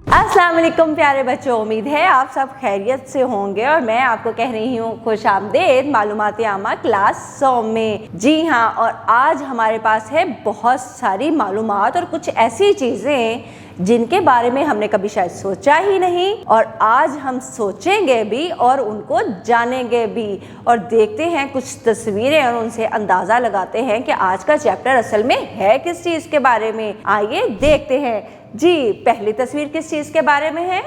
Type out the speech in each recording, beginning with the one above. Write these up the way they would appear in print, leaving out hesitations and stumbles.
अस्सलाम वालेकुम प्यारे बच्चों, उम्मीद है आप सब खैरियत से होंगे और मैं आपको कह रही हूँ खुश आमदेद मालूमात आमा क्लास 100 में। जी हाँ, और आज हमारे पास है बहुत सारी मालूमात और कुछ ऐसी चीज़ें जिनके बारे में हमने कभी शायद सोचा ही नहीं, और आज हम सोचेंगे भी और उनको जानेंगे भी। और देखते हैं कुछ तस्वीरें और उनसे अंदाज़ा लगाते हैं कि आज का चैप्टर असल में है किस चीज़ के बारे में। आइए देखते हैं। जी, पहली तस्वीर किस चीज़ के बारे में है?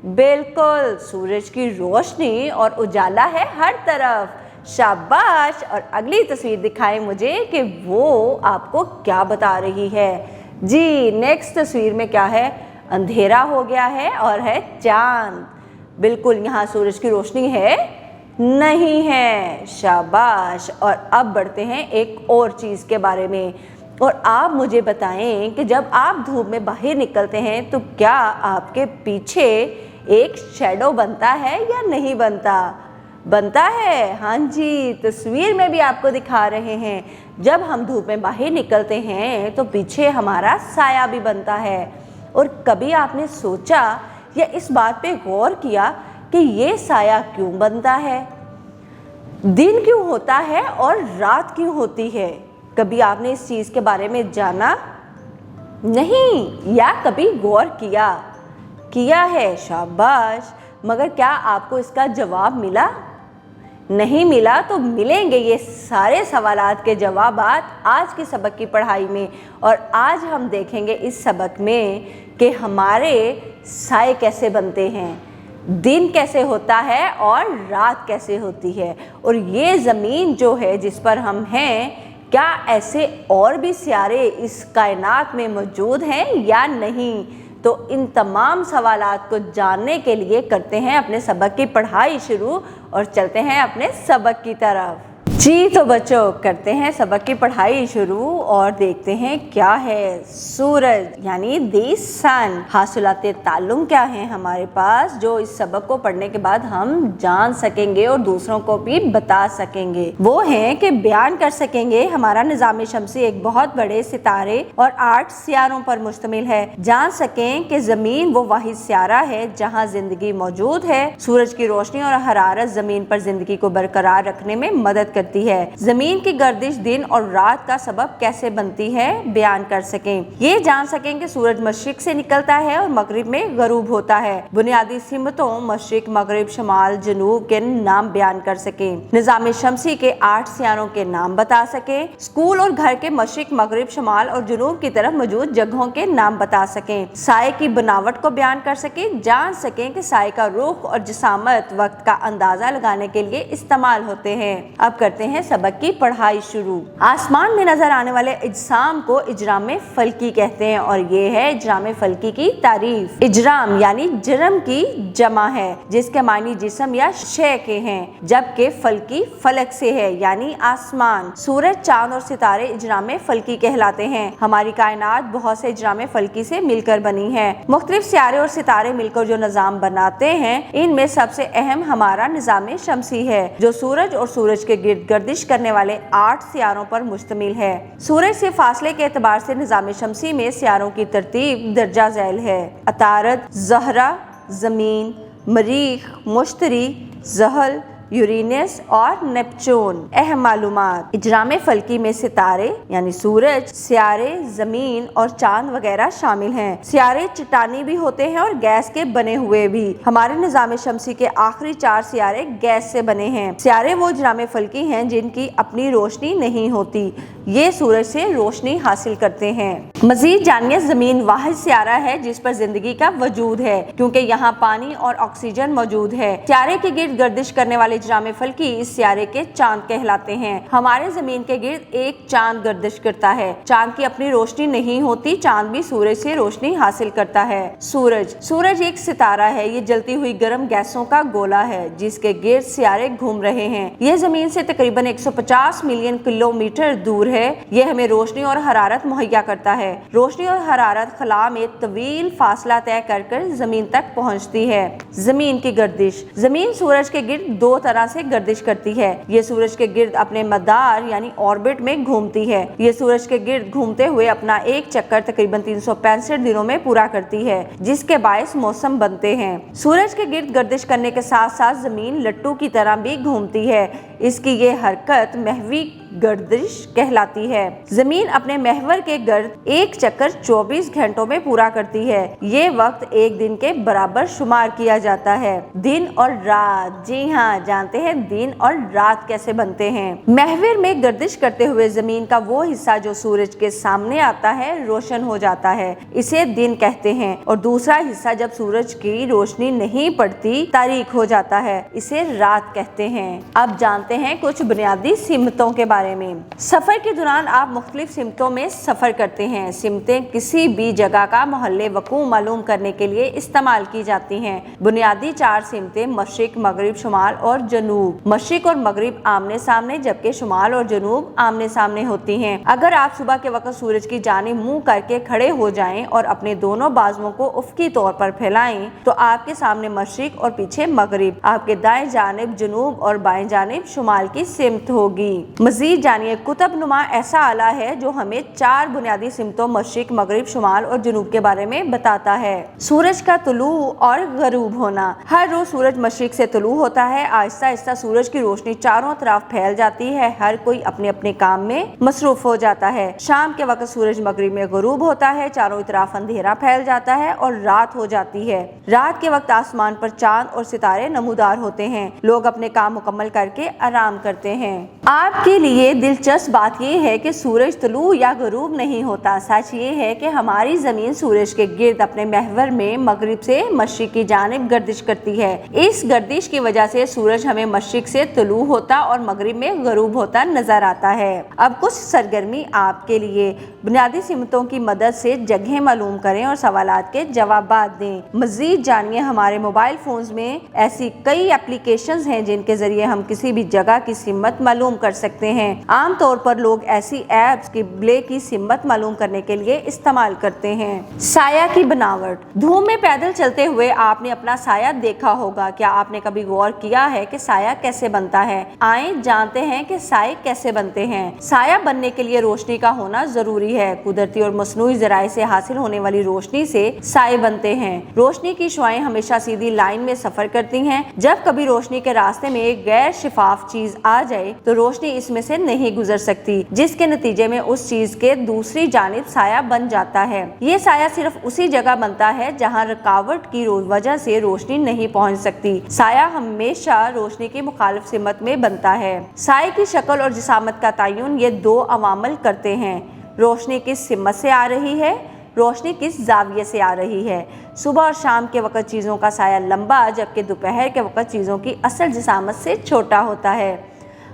बिल्कुल, सूरज की रोशनी और उजाला है हर तरफ। शाबाश। और अगली तस्वीर दिखाएं मुझे कि वो आपको क्या बता रही है। जी, नेक्स्ट तस्वीर में क्या है? अंधेरा हो गया है और है चांद। बिल्कुल, यहाँ सूरज की रोशनी है नहीं है। शाबाश। और अब बढ़ते हैं एक और चीज़ के बारे में, और आप मुझे बताएं कि जब आप धूप में बाहर निकलते हैं तो क्या आपके पीछे एक शैडो बनता है या नहीं बनता? बनता है। हाँ जी, तस्वीर में भी आपको दिखा रहे हैं। जब हम धूप में बाहर निकलते हैं तो पीछे हमारा साया भी बनता है। और कभी आपने सोचा या इस बात पे गौर किया कि ये साया क्यों बनता है? दिन क्यों होता है और रात क्यों होती है? कभी आपने इस चीज़ के बारे में जाना नहीं या कभी गौर किया है? शाबाश। मगर क्या आपको इसका जवाब मिला? नहीं मिला तो मिलेंगे ये सारे सवालात के जवाब आज के सबक की पढ़ाई में। और आज हम देखेंगे इस सबक में कि हमारे साए कैसे बनते हैं, दिन कैसे होता है और रात कैसे होती है। और ये ज़मीन जो है जिस पर हम हैं, क्या ऐसे और भी सितारे इस कायनात में मौजूद हैं या नहीं? तो इन तमाम सवालात को जानने के लिए करते हैं अपने सबक की पढ़ाई शुरू और चलते हैं अपने सबक की तरफ। जी तो बच्चों, करते हैं सबक की पढ़ाई शुरू और देखते हैं क्या है। सूरज यानी दी सन। हासिलाते ताल्लुम क्या है हमारे पास, जो इस सबक को पढ़ने के बाद हम जान सकेंगे और दूसरों को भी बता सकेंगे। वो हैं कि बयान कर सकेंगे हमारा निज़ाम शमसी एक बहुत बड़े सितारे और 8 सियारों पर मुश्तमिल है। जान सकें कि ज़मीन वो वाहिद सियारा है जहाँ जिंदगी मौजूद है। सूरज की रोशनी और हरारत ज़मीन पर जिंदगी को बरकरार रखने में मदद करती है। जमीन की गर्दिश दिन और रात का सबब कैसे बनती है बयान कर सकें। ये जान सकें कि सूरज मशरिक से निकलता है और मगरिब में गरूब होता है। बुनियादी सिमतों मशरिक, मगरिब, शमाल, जनूब के नाम बयान कर सकें। निज़ाम शमसी के 8 सियारों के नाम बता सकें। स्कूल और घर के मशरिक, मगरिब, शमाल और जनूब की तरफ मौजूद जगहों के नाम बता सकें। साए की बनावट को बयान कर सकें। जान सकें कि साए का रुख और जिसामत वक्त का अंदाजा लगाने के लिए इस्तेमाल होते हैं। अब करते हैं सबक की पढ़ाई शुरू। आसमान में नजर आने वाले इजसाम को इजराम फल्की कहते हैं और ये है इजराम फल्की की तारीफ। इजराम यानी जरम की जमा है जिसके मानी जिस्म या शय के हैं, जबकि फल्की फलक से है यानी आसमान। सूरज, चांद और सितारे इजराम फल्की कहलाते हैं। हमारी कायनात बहुत से इजराम फल्की से मिलकर बनी है। मुख्तलिफ सियारे और सितारे मिलकर जो निजाम बनाते हैं, इनमें सबसे अहम हमारा निजाम शमसी है जो सूरज और सूरज के गिर्द गर्दिश करने वाले 8 सियारों पर मुश्तमिल है। सूरज से फासले के एतबार से निज़ाम शमसी में सियारों की तरतीब दर्जा झैल है। अतारद, ज़हरा, ज़मीन, मरीख, मुश्तरी, ज़हल, यूरेनस और नेपच्यून। अहम मालूमात। इजराम फल्की में सितारे यानी सूरज, सियारे, जमीन और चांद वगैरह शामिल हैं। सियारे चट्टानी भी होते हैं और गैस के बने हुए भी। हमारे निज़ाम शमसी के आखिरी 4 सियारे गैस से बने हैं। सियारे वो इजराम फल्की हैं जिनकी अपनी रोशनी नहीं होती, ये सूरज से रोशनी हासिल करते हैं। मजीद जानिए, जमीन वाहिद सियारा है जिस पर जिंदगी का वजूद है क्योंकि यहाँ पानी और ऑक्सीजन मौजूद है। सियारे के गिर्द गर्दिश करने वाले इजराम फल्की इस सियारे के चांद कहलाते हैं। हमारे जमीन के गिर्द एक चांद गर्दिश करता है। चांद की अपनी रोशनी नहीं होती, चांद भी सूरज से रोशनी हासिल करता है। सूरज एक सितारा है। ये जलती हुई गर्म गैसों का गोला है जिसके गिर्द सियारे घूम रहे हैं। ये जमीन से तकरीबन 150 मिलियन किलोमीटर दूर है। ये हमें रोशनी और हरारत मुहैया करता है। रोशनी और हरारत खला में तवील फासला तय कर जमीन तक पहुँचती है। जमीन की गर्दिश। जमीन सूरज के गिर्द 2 तरह से गर्दिश करती है। ये सूरज के गिर्द अपने मदार यानी ऑर्बिट में घूमती है। ये सूरज के गिर्द घूमते हुए अपना एक चक्कर तकरीबन 365 दिनों में पूरा करती है, जिसके बायस मौसम बनते हैं। सूरज के गिर्द गर्दिश करने के साथ साथ जमीन लट्टू की तरह भी घूमती है। इसकी ये हरकत महवी गर्दिश कहलाती है। जमीन अपने महवर के गर्द एक चक्कर 24 घंटों में पूरा करती है। ये वक्त एक दिन के बराबर शुमार किया जाता है। दिन और रात, जी हाँ, जानते हैं दिन और रात कैसे बनते हैं। महवर में गर्दिश करते हुए जमीन का वो हिस्सा जो सूरज के सामने आता है रोशन हो जाता है, इसे दिन कहते हैं, और दूसरा हिस्सा जब सूरज की रोशनी नहीं पड़ती तारीक हो जाता है, इसे रात कहते हैं। अब जानते हैं कुछ बुनियादी सिमतों के बारे में। सफर के दौरान आप मुख्तलिफ सिमतों में सफर करते हैं। सिमतें किसी भी जगह का मोहल्ले वकू मालूम करने के लिए इस्तेमाल की जाती हैं। बुनियादी 4 सिमतें मशरिक, मगरिब, शुमाल और जनूब। मशरिक और मगरिब आमने सामने, जबकि शुमाल और जनूब आमने सामने होती हैं। अगर आप सुबह के वक्त सूरज की जानिब मुंह करके खड़े हो जाएं और अपने दोनों बाजुओं को उफ़क़ी तौर पर फैलाएं, तो आपके सामने मशरिक और पीछे मगरिब, आपके दाएं जानिब जनूब और बाएं जानिब शुमाल की सिमत होगी। मजीद जानिए, कुतुब नुमा ऐसा आला है जो हमें 4 बुनियादी सिमतों मशरिक, मगरिब, शुमाल और जनूब के बारे में बताता है। सूरज का तुलू और गरूब होना। हर रोज सूरज मशरिक से तुलू होता है। आहिस्ता आहिस्ता सूरज की रोशनी चारों तरफ फैल जाती है। हर कोई अपने अपने काम में मसरूफ हो जाता है। शाम के वक्त सूरज मगरिब में गरूब होता है। चारों तरफ अंधेरा फैल जाता है और रात हो जाती है। रात के वक्त आसमान पर चांद और सितारे नमूदार होते हैं। लोग अपने काम मुकम्मल करके आराम करते हैं। आपके लिए दिलचस्प बात यह है कि सूरज तुलू या गरूब नहीं होता। सच ये है कि हमारी जमीन सूरज के गिर्द अपने महवर में मगरिब से मशरिक की जानिब गर्दिश करती है। इस गर्दिश की वजह से सूरज हमें मशरिक से तुलू होता और मगरिब में गरूब होता नजर आता है। अब कुछ सरगर्मी आपके लिए। बुनियादी सिमतों की मदद से जगह मालूम करें और सवालात के जवाब दें। मजीद जानिए, हमारे मोबाइल फोन्स में ऐसी कई एप्लीकेशंस हैं जिनके जरिए हम किसी भी जगह की सिमत मालूम कर सकते हैं। आम तौर पर लोग ऐसी ऐप्स किबले की सिमत मालूम करने के लिए इस्तेमाल करते हैं। साया की बनावट। धूप में पैदल चलते हुए आपने अपना साया देखा होगा। क्या आपने कभी गौर किया है कि साया कैसे बनता है? आइए जानते हैं कि साए कैसे बनते हैं। साया बनने के लिए रोशनी का होना जरूरी है। कुदरती और मसनूई जराए से हासिल होने वाली रोशनी से साए बनते हैं। रोशनी की शुआएं हमेशा सीधी लाइन में सफर करती हैं। जब कभी रोशनी के रास्ते में एक गैर शिफाफ चीज आ जाए तो रोशनी इसमें से नहीं गुजर सकती, जिसके नतीजे में उस चीज के दूसरी जानिब साया बन जाता है। ये साया सिर्फ उसी जगह बनता है जहाँ रुकावट की वजह से रोशनी नहीं पहुँच सकती। साया हमेशा रोशनी की मुखालिफ सिमत में बनता है। साए की शक्ल और जिसामत का तयन ये 2 अवामिल करते हैं। रोशनी किस सिमत से आ रही है, रोशनी किस जाविये से आ रही है। सुबह और शाम के वक्त चीज़ों का साया लंबा, जबकि दोपहर के वक्त चीज़ों की असल जिसामत से छोटा होता है।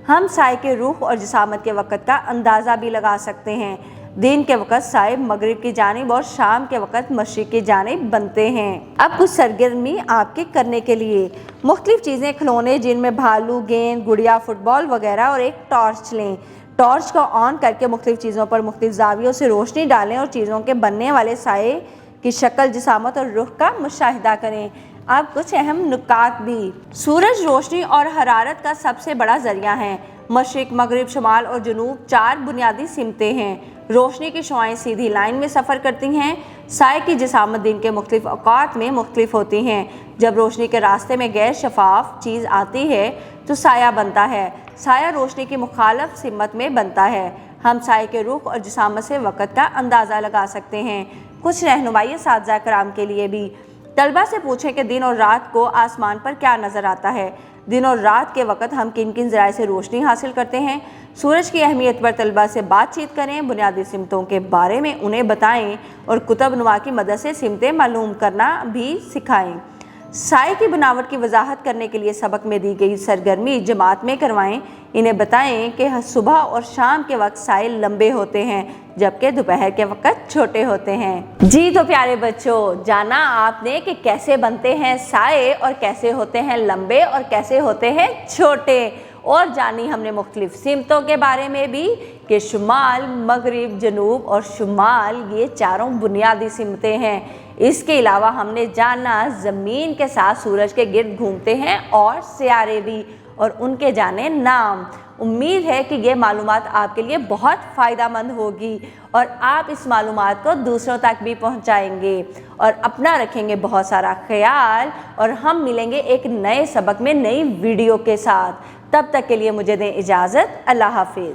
हम साए के रुख और जिसामत के वक्त का अंदाज़ा भी लगा सकते हैं। दिन के वक्त साए मगरिब की जानिब और शाम के वक्त मशरिक की जानिब बनते हैं। अब कुछ सरगर्मी आपके करने के लिए। मुख्तलिफ चीज़ें, खिलौने जिनमें भालू, गेंद, गुड़िया, फुटबॉल वगैरह और एक टॉर्च लें। टॉर्च को ऑन करके मुख्तलिफ चीज़ों पर मुख्तलिफ जावियों से रोशनी डालें और चीज़ों के बनने वाले साए की शक्ल, जिसामत और रुख का मुशाहिदा करें। अब कुछ अहम नुकात भी। सूरज रोशनी और हरारत का सबसे बड़ा जरिया है। मशरिक, मगरिब, शुमाल और जनूब 4 बुनियादी सिमतें हैं। रोशनी की शुआएं सीधी लाइन में सफ़र करती हैं। साए की जिसामत दिन के मुख्तलिफ औकात में मुख्तलिफ होती हैं। जब रोशनी के रास्ते में गैर शफाफ चीज़ आती है तो साया बनता है। साया रोशनी की मुखालिफ सिमत में बनता है। हम साए के रुख और जिसामत से वक़्त का अंदाज़ा लगा सकते हैं। कुछ रहनुमाई असातिज़ा कराम के लिए भी। तलबा से पूछें कि दिन और रात को आसमान पर क्या नज़र आता है। दिन और रात के वक्त हम किन किन ज़राए से रोशनी हासिल करते हैं। सूरज की अहमियत पर तलबा से बातचीत करें। बुनियादी सिमतों के बारे में उन्हें बताएं और कुतुब नुमा की मदद से सिमतें मालूम करना भी सिखाएं। साए की बनावट की वजाहत करने के लिए सबक में दी गई सरगर्मी जमात में करवाएं। इन्हें बताएं कि सुबह और शाम के वक्त साए लंबे होते हैं, जबकि दोपहर के वक्त छोटे होते हैं। जी तो प्यारे बच्चों, जाना आपने कि कैसे बनते हैं साए और कैसे होते हैं लंबे और कैसे होते हैं छोटे, और जानी हमने मुख्तलिफ सिमतों के बारे में भी कि शुमाल, मगरिब, जनूब और शुमाल ये 4 बुनियादी सिमतें हैं। इसके अलावा हमने जाना ज़मीन के साथ सूरज के गिर्द घूमते हैं और सियारे भी, اور ان کے جانے نام۔ امید ہے کہ یہ معلومات آپ کے لیے بہت فائدہ مند ہوگی اور آپ اس معلومات کو دوسروں تک بھی پہنچائیں گے اور اپنا رکھیں گے بہت سارا خیال، اور ہم ملیں گے ایک نئے سبق میں نئی ویڈیو کے ساتھ۔ تب تک کے لیے مجھے دیں اجازت، اللہ حافظ۔